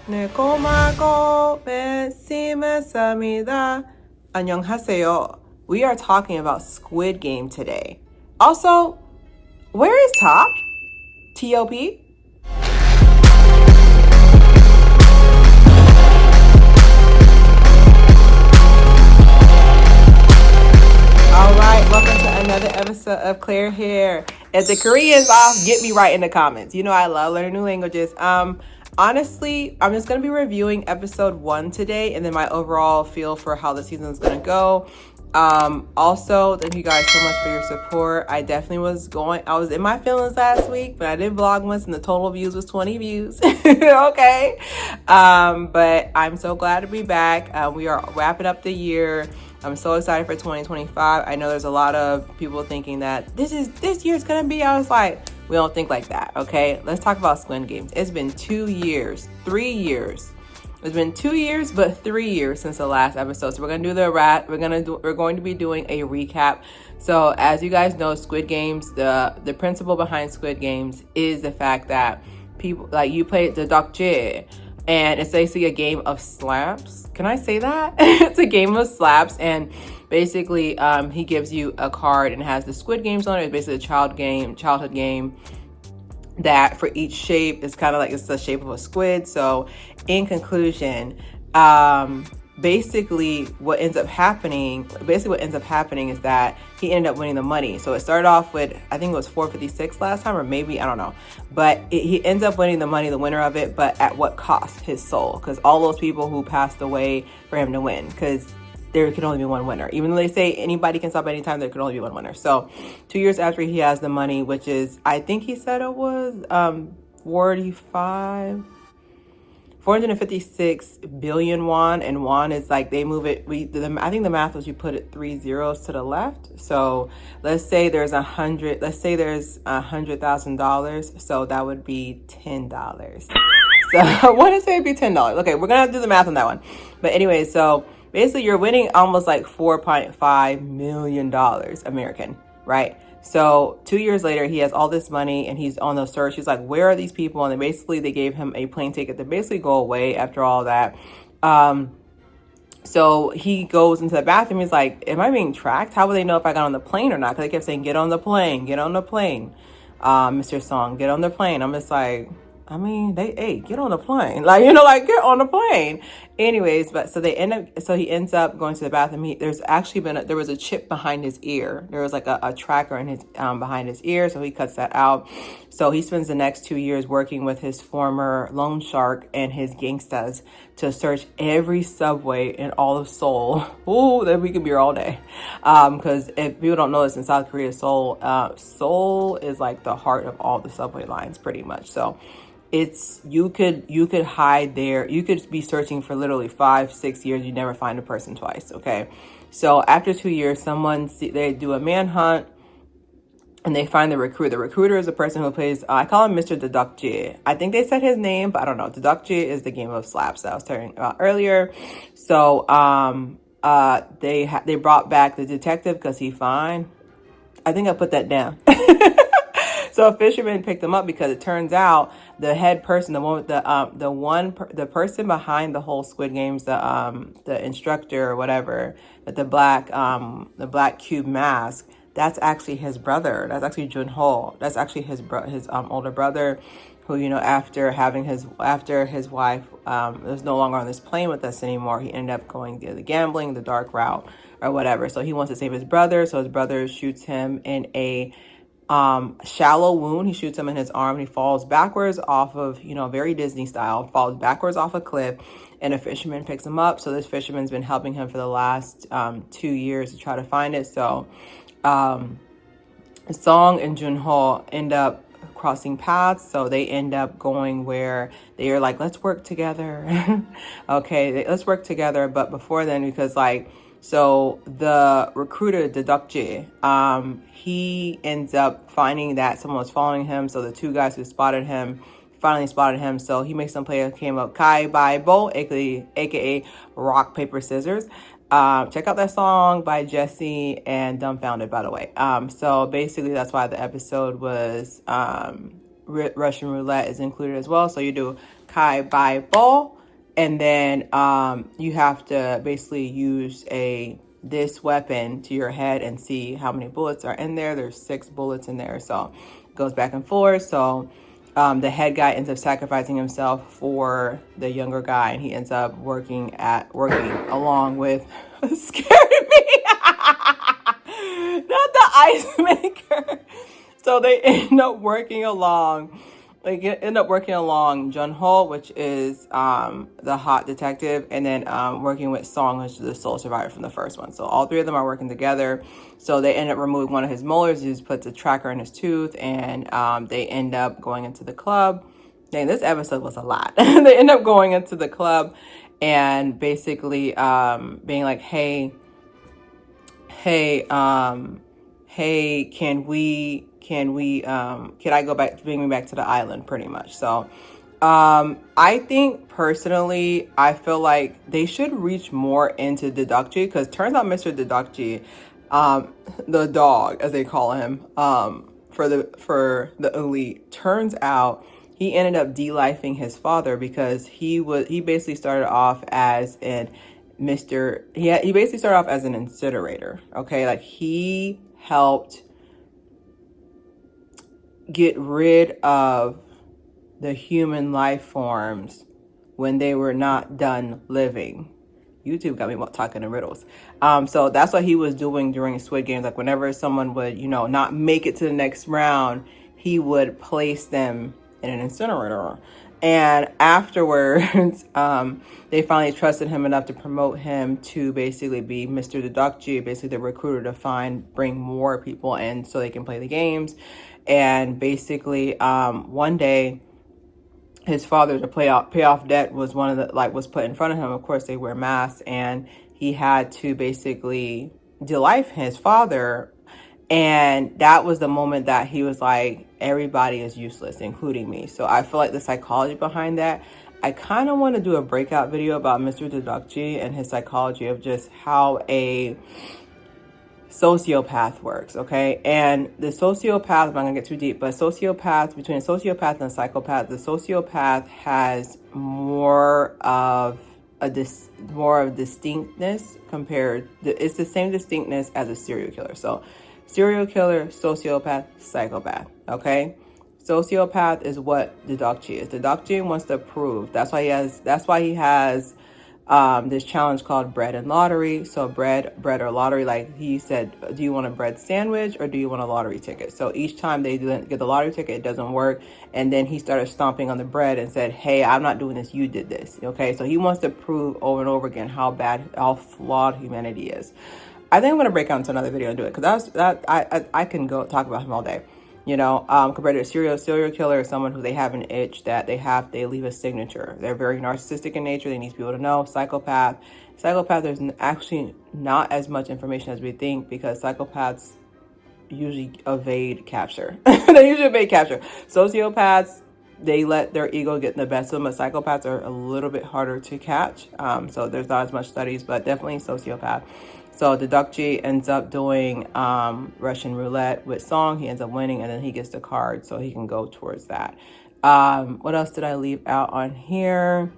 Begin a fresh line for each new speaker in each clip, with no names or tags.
네, 고마고 베시메사미다. 안녕하세요. We are talking about Squid Game today. Also, where is Top? T.O.P? Alright, welcome to another episode of Clear Hair. If the Korean's off, get me right in the comments. You know I love learning new languages. Honestly, I'm just going to be reviewing episode 1 today and then my overall feel for how the season is going to go. Also, thank you guys so much for your support. I was in my feelings last week, but I did vlog once and the total views was 20 views. Okay. But I'm so glad to be back. We are wrapping up the year. I'm so excited for 2025. I know there's a lot of people thinking that this year's gonna be. I was like, we don't think like that, okay? Let's talk about Squid Games. It's been 2 years, 3 years. It's been 2 years, but 3 years since the last episode. So we're gonna do the wrap. We're going to be doing a recap. So as you guys know, Squid Games, the principle behind Squid Games is the fact that people like you play the dokje, and it's basically a game of slaps. Can I say that? It's a game of slaps, and basically he gives you a card and has the Squid Games on it. It's basically a childhood game that for each shape is kind of like it's the shape of a squid. So in conclusion, basically what ends up happening is that he ended up winning the money. So it started off with, I think it was 456 last time, or maybe, I don't know, but he ends up winning the money, the winner of it, but at what cost? His soul, because all those people who passed away for him to win, because there could only be one winner. Even though they say anybody can stop anytime, there could only be one winner. So 2 years after he has the money, which is, I think he said it was 456 billion won, and won is like they move it. I think the math was you put it 3 zeros to the left. So let's say there's $100,000. So that would be $10. So I want to say it'd be $10. Okay, we're gonna have to do the math on that one. But anyway, so basically you're winning almost like $4.5 million American, right? So 2 years later, he has all this money and he's on the search. He's like, where are these people? And they gave him a plane ticket to basically go away after all that. So he goes into the bathroom. He's like, am I being tracked? How would they know if I got on the plane or not? Because they kept saying, get on the plane, Mr. Song, get on the plane. I'm just like, I mean, get on the plane. Like, get on the plane. Anyways, so he ends up going to the bathroom. There was a chip behind his ear. There was like a tracker in his, behind his ear. So he cuts that out. So he spends the next 2 years working with his former loan shark and his gangstas to search every subway in all of Seoul. Ooh, then we could be here all day. Cause if people don't know this, in South Korea, Seoul is like the heart of all the subway lines pretty much. So you could hide there. You could be searching for literally 5-6 years. You never find a person twice. Okay. So after 2 years, they do a manhunt and they find the recruiter. The recruiter is the person who plays, I call him Mr. Dedukje. I think they said his name, but I don't know. Dedukje is the game of slaps that I was talking about earlier. So, they brought back the detective because he's fine. I think I put that down. So a fisherman picked them up because it turns out the head person, the person behind the whole Squid Games, the instructor or whatever, with the black cube mask, that's actually his brother. That's actually Junho. That's actually his older brother, who, after his wife was no longer on this plane with us anymore, he ended up going the gambling, the dark route or whatever. So he wants to save his brother. So his brother shoots him in a shallow wound. He shoots him in his arm and he falls backwards off of, very Disney style, falls backwards off a cliff, and a fisherman picks him up. So this fisherman's been helping him for the last 2 years to try to find it. So Song and Junho end up crossing paths. So they end up going where they are like, let's work together. Okay, let's work together. But before then, because so the recruiter, the Dedukje, he ends up finding that someone was following him. So the two guys who finally spotted him. So he makes them play a game of Kai Bai Bo, aka rock, paper, scissors. Check out that song by Jesse and Dumbfounded, by the way. So basically that's why the episode was Russian roulette is included as well. So you do Kai Bai Bo, and then you have to basically use this weapon to your head and see how many bullets are in there. There's 6 bullets in there, so it goes back and forth. So the head guy ends up sacrificing himself for the younger guy, and he ends up working along with scared me. Not the ice maker. So they end up working along. They end up working along Jun-ho, which is the hot detective, and then working with Song, which is the sole survivor from the first one. So all 3 of them are working together. So they end up removing one of his molars. He just puts a tracker in his tooth, and they end up going into the club. Dang, this episode was a lot. They end up going into the club and basically being like, hey, can I go back, bring me back to the island, pretty much. So I think personally, I feel like they should reach more into Dedukji, because turns out Mr. Dedukji, the dog, as they call him, for the elite, turns out he ended up de-lifing his father, because he basically started off as he basically started off as an incinerator. Okay, like he helped get rid of the human life forms when they were not done living. YouTube got me talking in riddles. So that's what he was doing during Squid Games. Like whenever someone would, not make it to the next round, he would place them in an incinerator. And afterwards, they finally trusted him enough to promote him to basically be Mr. Dedukji, basically the recruiter to bring more people in so they can play the games. And basically, one day, his father, to pay off debt, was was put in front of him. Of course, they wear masks, and he had to basically de-life his father. And that was the moment that he was like, everybody is useless, including me. So I feel like the psychology behind that, I kind of want to do a breakout video about Mr. Dedukji and his psychology of just how a sociopath works, okay? And the sociopath, I'm not gonna get too deep, but between a sociopath and a psychopath, the sociopath has more of distinctness it's the same distinctness as a serial killer. So serial killer, sociopath, psychopath, okay? Sociopath is what Dedukji is. Dedukji wants to prove. That's why he has this challenge called bread and lottery. So bread or lottery, like he said, do you want a bread sandwich or do you want a lottery ticket? So each time they didn't get the lottery ticket, it doesn't work. And then he started stomping on the bread and said, hey, I'm not doing this, you did this. Okay, so he wants to prove over and over again how flawed humanity is. I think I'm going to break out into another video and do it, because I can go talk about him all day. Compared to a serial killer, someone who they have an itch that they leave a signature. They're very narcissistic in nature. They need people to know. Psychopath, there's actually not as much information as we think, because psychopaths usually evade capture. They usually evade capture. Sociopaths, they let their ego get in the best of them, but psychopaths are a little bit harder to catch. So there's not as much studies, but definitely sociopath. So Dedukji ends up doing Russian roulette with Song. He ends up winning, and then he gets the card, so he can go towards that. What else did I leave out on here?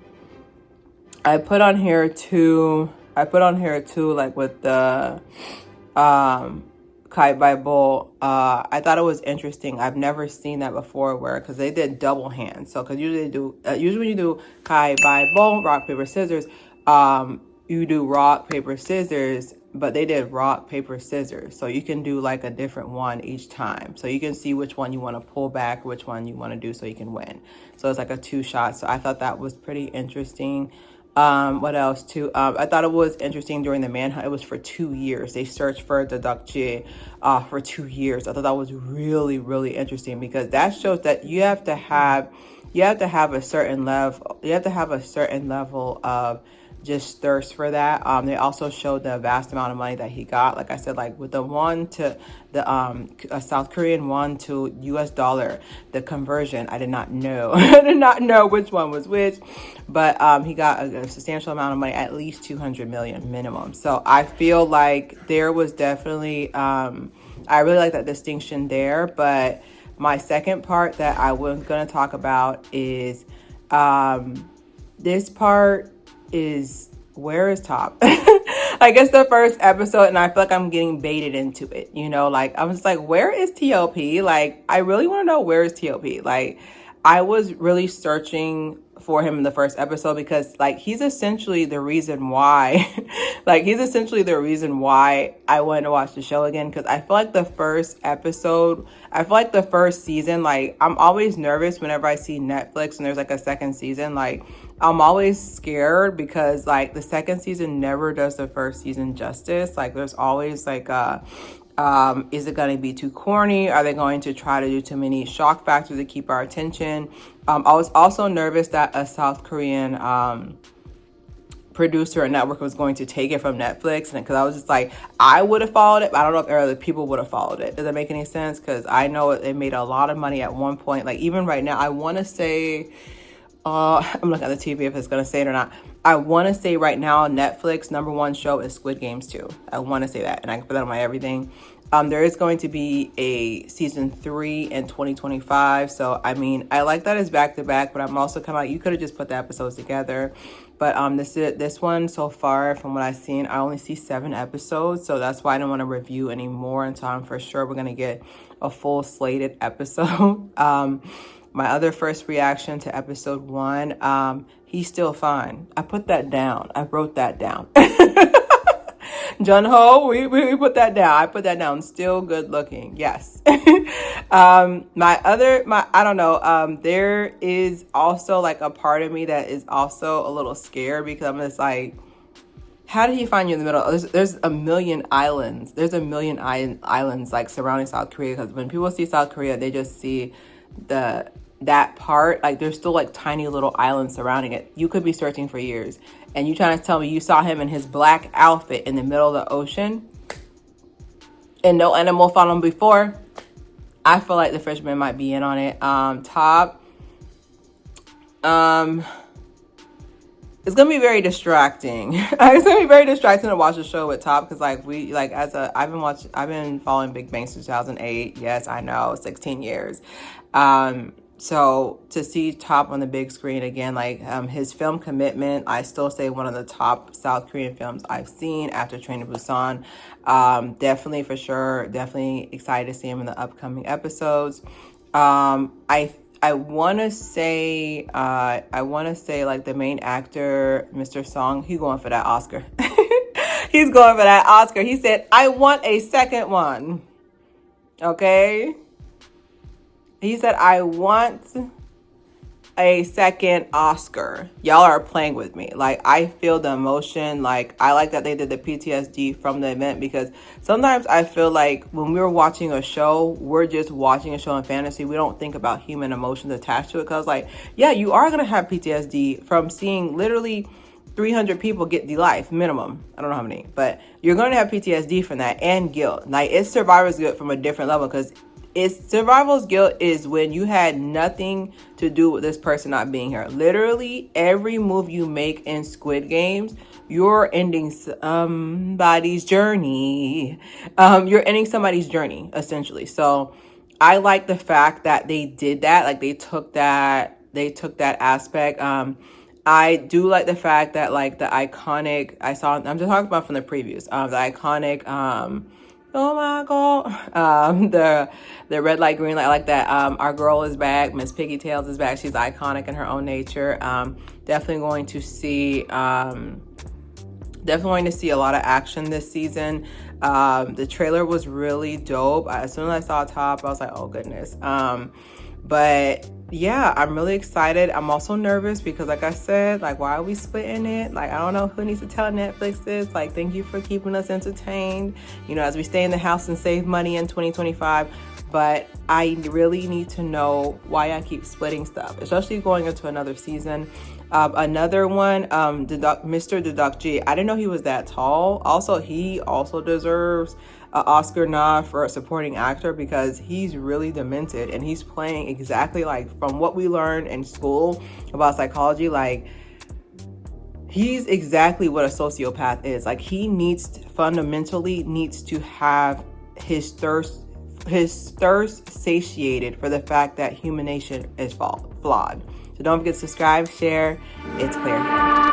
I put on here too, like with the Kai Bible. I thought it was interesting. I've never seen that before, because they did double hands. So because usually when you do Kai Bible, rock, paper, scissors, you do rock, paper, scissors, but they did rock, paper, scissors. So you can do like a different one each time. So you can see which one you want to pull back, which one you want to do so you can win. So it's like a 2-shot. So I thought that was pretty interesting. What else too? I thought it was interesting during the manhunt. It was for 2 years. They searched for Dedukji for 2 years. I thought that was really, really interesting, because that shows that you have to have a certain level of just thirst for that. They also showed the vast amount of money that he got. Like I said, like with the South Korean won to US dollar, the conversion, I did not know. I did not know which one was which, but he got a substantial amount of money, at least 200 million minimum. So I feel like there was definitely, I really like that distinction there. But my second part that I was going to talk about is, this part is, where is Top? Like, it's the first episode and I feel like I'm getting baited into it, you know, like I'm just like, where is T.O.P? Like, I really want to know, where is T.O.P? Like, I was really searching for him in the first episode because like he's essentially the reason why like he's essentially the reason why I wanted to watch the show again, because I feel like the first episode, I feel like the first season, like I'm always nervous whenever I see Netflix and there's like a second season. Like I'm always scared because like the second season never does the first season justice. Like there's always like is it going to be too corny? Are they going to try to do too many shock factors to keep our attention? I was also nervous that a South Korean producer or network was going to take it from Netflix, and because I was just like, I would have followed it, but I don't know if other people would have followed it. Does that make any sense? Because I know it made a lot of money at one point. Like even right now, I want to say, I'm looking at the TV if it's going to say it or not. I want to say right now, Netflix #1 show is Squid Games 2. I want to say that, and I can put that on my everything. There is going to be a season 3 in 2025. So, I mean, I like that it's back to back, but I'm also kind of like, you could have just put the episodes together. But this one so far, from what I've seen, I only see 7 episodes. So that's why I don't want to review anymore until I'm for sure we're going to get a full slated episode. My other first reaction to episode 1, he's still fine. I put that down. I wrote that down. Jun-ho, we put that down. I put that down. Still good looking. Yes. I don't know. There is also like a part of me that is also a little scared because I'm just like, how did he find you in the middle? There's a million islands. There's a million islands like surrounding South Korea, because when people see South Korea, they just see that part. Like there's still like tiny little islands surrounding it. You could be searching for years, and you trying to tell me you saw him in his black outfit in the middle of the ocean and no animal found him before? I feel like the fisherman might be in on it. Top, it's gonna be very distracting. It's gonna be very distracting to watch a show with Top, because like I've been following Big Bang since 2008. Yes, I know, 16 years. So to see Top on the big screen again, like his film commitment, I still say one of the top South Korean films I've seen after Train to Busan. Definitely, for sure, definitely excited to see him in the upcoming episodes. I want to say like the main actor, Mr. Song, he's going for that Oscar. He's going for that Oscar. He said, I want a second one. Okay. He said, I want a second Oscar. Y'all are playing with me. Like, I feel the emotion. Like, I like that they did the PTSD from the event, because sometimes I feel like when we're watching a show, we're just watching a show in fantasy. We don't think about human emotions attached to it. Because, like, yeah, you are going to have PTSD from seeing literally 300 people get the life minimum. I don't know how many, but you're going to have PTSD from that, and guilt. Like, it's survivor's guilt from a different level, because survival's guilt is when you had nothing to do with this person not being here. Literally every move you make in Squid Games, you're ending somebody's journey. You're ending somebody's journey, essentially. So I like the fact that they did that. Like they took that aspect. I do like the fact that like the iconic, I'm just talking about from the previews, the iconic oh my god, the red light, green light, I like that. Our girl is back. Miss Piggy Tails is back. She's iconic in her own nature. Definitely going to see a lot of action this season. The trailer was really dope. As soon as I saw Top, I was like, oh goodness. But yeah, I'm really excited. I'm also nervous because, like I said, like, why are we splitting it? Like, I don't know who needs to tell Netflix this. Like, thank you for keeping us entertained, you know, as we stay in the house and save money in 2025. But I really need to know why I keep splitting stuff, especially going into another season. Another one, Mr. Deduct-G. I didn't know he was that tall. Also, he also deserves an Oscar nod for a supporting actor, because he's really demented and he's playing exactly like from what we learned in school about psychology. Like, he's exactly what a sociopath is. Like, he fundamentally needs to have his thirst satiated for the fact that human nature is flawed. So don't forget to subscribe, share. It's clear.